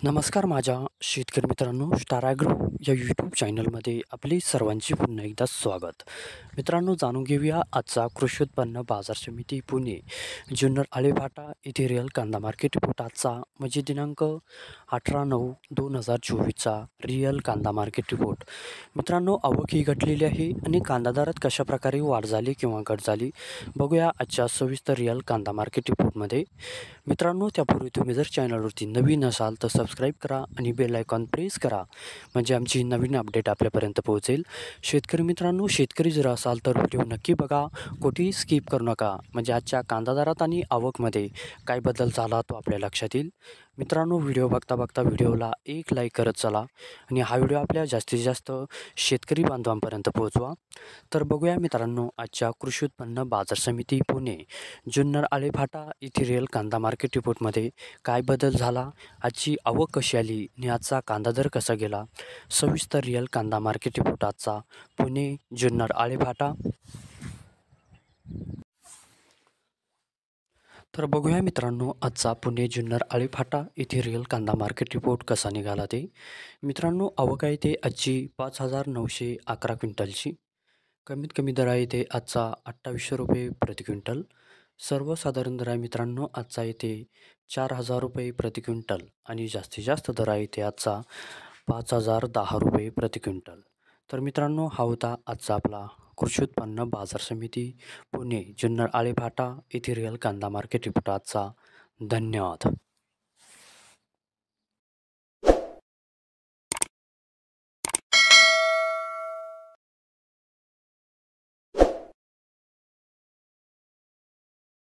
नमस्कार माझ्या शेतकरी मित्रांनो, स्टार ॲग्रो या यूट्यूब चॅनलमध्ये आपले सर्वांचे पुन्हा एकदा स्वागत. मित्रांनो, जाणून घेऊया आजचा कृषी उत्पन्न बाजार समिती पुणे जुन्नर आळेफाटा येथे रिअल कांदा मार्केट रिपोर्ट आजचा म्हणजे दिनांक 18/9/2024चा रिअल कांदा मार्केट रिपोर्ट. मित्रांनो, आवक ही घटलेली आहे आणि कांदा दरात कशाप्रकारे वाढ झाली किंवा घट झाली बघूया आजच्या सविस्तर रिअल कांदा मार्केट रिपोर्टमध्ये. मित्रांनो, त्यापूर्वी तुम्ही जर चॅनलवरती नवीन असाल तर सबस्क्राईब करा आणि बेल आयकॉन प्रेस करा, म्हणजे आमची नवीन अपडेट आपल्यापर्यंत पोहोचेल. शेतकरी मित्रांनो, शेतकरी जर असाल तर व्हिडिओ नक्की बघा, कुठेही स्किप करू नका, म्हणजे आजच्या कांदा दरात आणि आवकमध्ये काय बदल झाला तो आपल्या लक्षात येईल. मित्रांनो, व्हिडिओ बघता बघता व्हिडिओला एक लाईक करत चला आणि हा व्हिडिओ आपल्या जास्तीत जास्त शेतकरी बांधवांपर्यंत पोहोचवा. तर बघूया मित्रांनो, आजच्या कृषी उत्पन्न बाजार समिती पुणे जुन्नर आळेफाटा येथे रिअल कांदा मार्केट रिपोर्टमध्ये काय बदल झाला, आजची आवक कशी आली आणि आजचा कांदा दर कसा गेला. सविस्तर रिअल कांदा मार्केट रिपोर्ट आजचा पुणे जुन्नर आळेफाटा. तर बघूया मित्रांनो, आजचा पुणे जुन्नर आळेफाटा येथे रिअल कांदा मार्केट रिपोर्ट कसा निघाला ते. मित्रांनो, आवक आहे ते आजची 5,911 क्विंटलची. कमीत कमी दर आहे ते आजचा 2800 रुपये प्रति क्विंटल. सर्वसाधारण दर आहे मित्रांनो आजचा येते 4,000 रुपये प्रति क्विंटल आणि जास्तीत जास्त दर आहे ते आजचा 5,010 रुपये प्रति क्विंटल. तर मित्रांनो, हा होता आजचा आपला कृषी उत्पन्न बाजार समिती पुणे जुन्नर आळेफाटा येथे रिअल कांदा मार्केट रिपोर्ट आजचा. धन्यवाद.